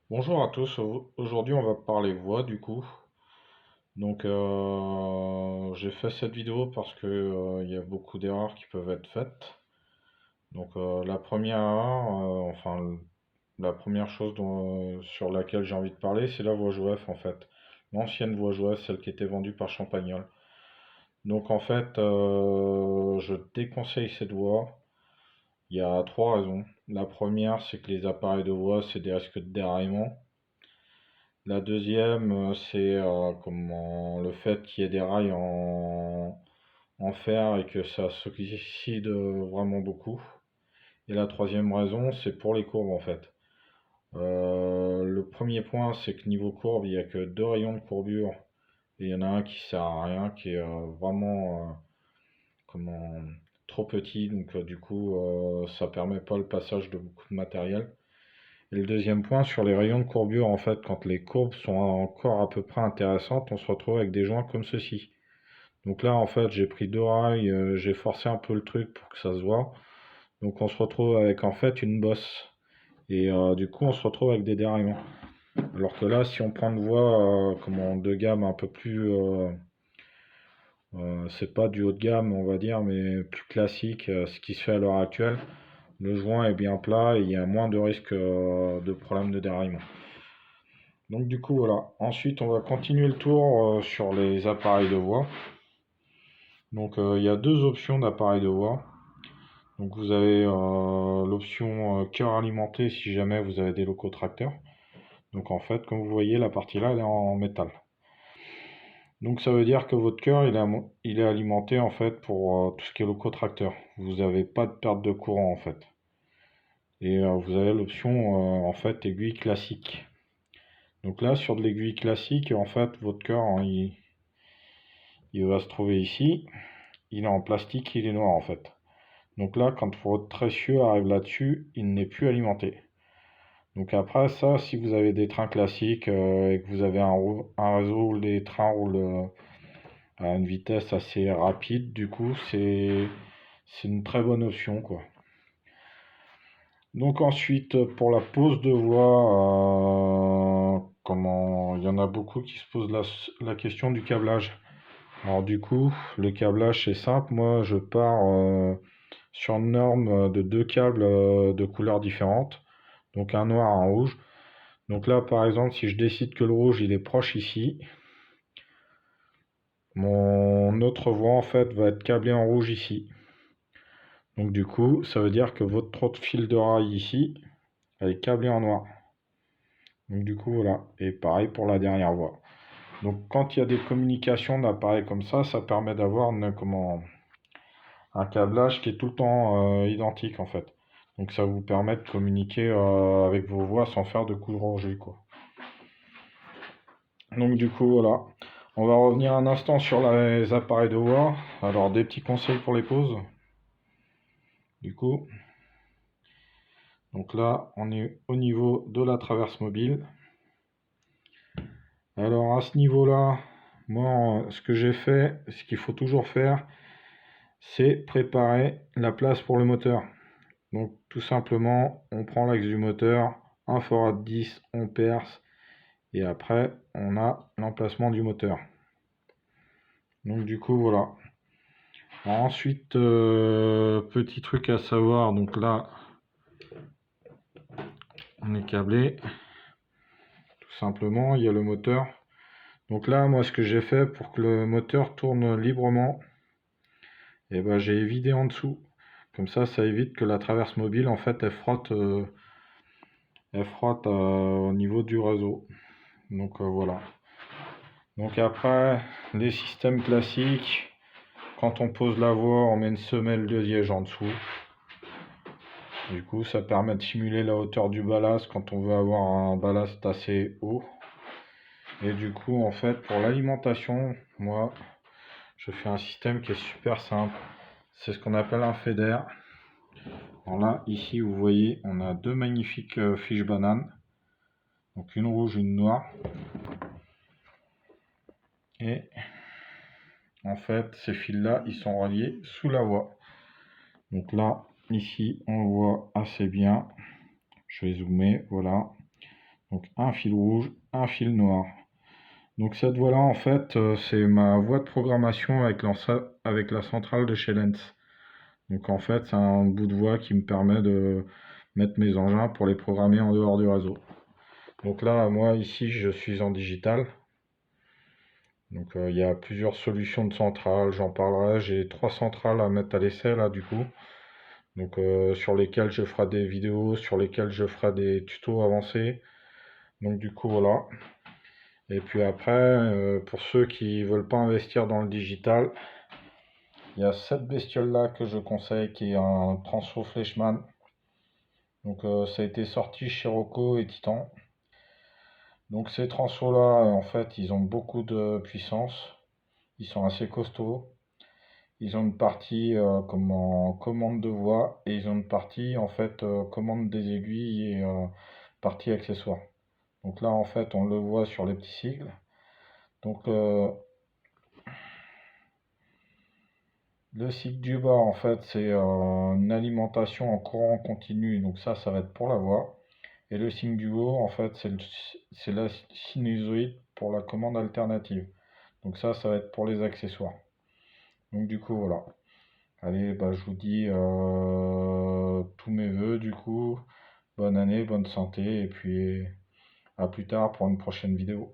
Bonjour à tous, aujourd'hui on va parler voix du coup. Donc j'ai fait cette vidéo parce que il y a beaucoup d'erreurs qui peuvent être faites. Donc la première erreur, la première chose sur laquelle j'ai envie de parler, c'est la voix Joef en fait. L'ancienne voix Joef, celle qui était vendue par Champagnol. Donc en fait, je déconseille cette voix. Il y a trois raisons. La première, c'est que les appareils de voix, c'est des risques de déraillement. La deuxième, c'est comment le fait qu'il y ait des rails en fer et que ça s'oxyde vraiment beaucoup. Et la troisième raison, c'est pour les courbes en fait. Le premier point, c'est que niveau courbe, il n'y a que deux rayons de courbure. Et il y en a un qui sert à rien, qui est vraiment comment, trop petit. Donc du coup, ça permet pas le passage de beaucoup de matériel. Et le deuxième point, sur les rayons de courbure, en fait, quand les courbes sont encore à peu près intéressantes, on se retrouve avec des joints comme ceci. Donc là, en fait, j'ai pris deux rails, j'ai forcé un peu le truc pour que ça se voit. Donc on se retrouve avec en fait une bosse. Et du coup, on se retrouve avec des déraillements. Alors que là, si on prend une voie de gamme un peu plus, c'est pas du haut de gamme, on va dire, mais plus classique, ce qui se fait à l'heure actuelle, le joint est bien plat et il y a moins de risque de problème de déraillement. Donc du coup voilà. Ensuite on va continuer le tour sur les appareils de voix. Donc il y a deux options d'appareils de voix. Donc vous avez l'option cœur alimenté si jamais vous avez des locotracteurs. Donc en fait comme vous voyez la partie là elle est en métal. Donc ça veut dire que votre cœur il est alimenté en fait pour tout ce qui est locotracteur. Vous n'avez pas de perte de courant en fait. Et vous avez l'option en fait aiguille classique. Donc là sur de l'aiguille classique en fait votre cœur hein, il va se trouver ici. Il est en plastique, il est noir en fait. Donc là, quand votre essieu arrive là-dessus, il n'est plus alimenté. Donc après ça, si vous avez des trains classiques et que vous avez un réseau où les trains roulent à une vitesse assez rapide, du coup, c'est une très bonne option quoi. Donc ensuite, pour la pose de voix, comment il y en a beaucoup qui se posent la question du câblage. Alors du coup, le câblage c'est simple. Moi, je pars sur une norme de deux câbles de couleurs différentes, donc un noir et un rouge. Donc là, par exemple, si je décide que le rouge il est proche ici, mon autre voie en fait va être câblée en rouge ici. Donc du coup, ça veut dire que votre autre fil de rail ici, elle est câblée en noir. Donc du coup, voilà. Et pareil pour la dernière voie. Donc quand il y a des communications d'appareils comme ça permet d'avoir un câblage qui est tout le temps identique en fait. Donc ça vous permet de communiquer avec vos voix sans faire de coups de rongée quoi. Donc du coup voilà. On va revenir un instant sur les appareils de voix. Alors des petits conseils pour les pauses. Du coup, donc là on est au niveau de la traverse mobile. Alors à ce niveau-là, moi ce que j'ai fait, ce qu'il faut toujours faire, c'est préparer la place pour le moteur. Donc tout simplement, on prend l'axe du moteur, un forade 10, on perce, et après on a l'emplacement du moteur. Donc du coup voilà. Ensuite, petit truc à savoir, donc là on est câblé, tout simplement, il y a le moteur. Donc là moi ce que j'ai fait pour que le moteur tourne librement, et ben j'ai évidé en dessous. Comme ça évite que la traverse mobile en fait elle frotte au niveau du réseau. Donc voilà. Donc après, les systèmes classiques, quand on pose la voix, on met une semelle de liège en dessous. Du coup, ça permet de simuler la hauteur du ballast quand on veut avoir un ballast assez haut. Et du coup, en fait, pour l'alimentation, moi, je fais un système qui est super simple. C'est ce qu'on appelle un fader. Alors là, ici, vous voyez, on a deux magnifiques fiches bananes. Donc une rouge, une noire. Et en fait, ces fils-là, ils sont reliés sous la voie. Donc là, ici, on voit assez bien. Je vais zoomer, voilà. Donc un fil rouge, un fil noir. Donc cette voie-là, en fait, c'est ma voie de programmation avec la centrale de chez Lens. Donc en fait, c'est un bout de voie qui me permet de mettre mes engins pour les programmer en dehors du réseau. Donc là, moi ici, je suis en digital. Donc il y a plusieurs solutions de centrales, j'en parlerai. J'ai 3 centrales à mettre à l'essai là du coup. Donc sur lesquelles je ferai des vidéos, sur lesquelles je ferai des tutos avancés. Donc du coup voilà. Et puis après, pour ceux qui veulent pas investir dans le digital, il y a cette bestiole là que je conseille qui est un Transfo Fleischmann. Donc ça a été sorti chez Rocco et Titan. Donc ces Transfo là, en fait, ils ont beaucoup de puissance. Ils sont assez costauds. Ils ont une partie comme en commande de voix et ils ont une partie en fait commande des aiguilles et partie accessoire. Donc là en fait on le voit sur les petits sigles. Donc le cycle du bas en fait c'est une alimentation en courant continu, donc ça va être pour la voix. Et le signe du haut en fait c'est la sinusoïde pour la commande alternative. Donc ça va être pour les accessoires. Donc du coup voilà. Allez, bah, je vous dis tous mes vœux du coup. Bonne année, bonne santé et puis à plus tard pour une prochaine vidéo.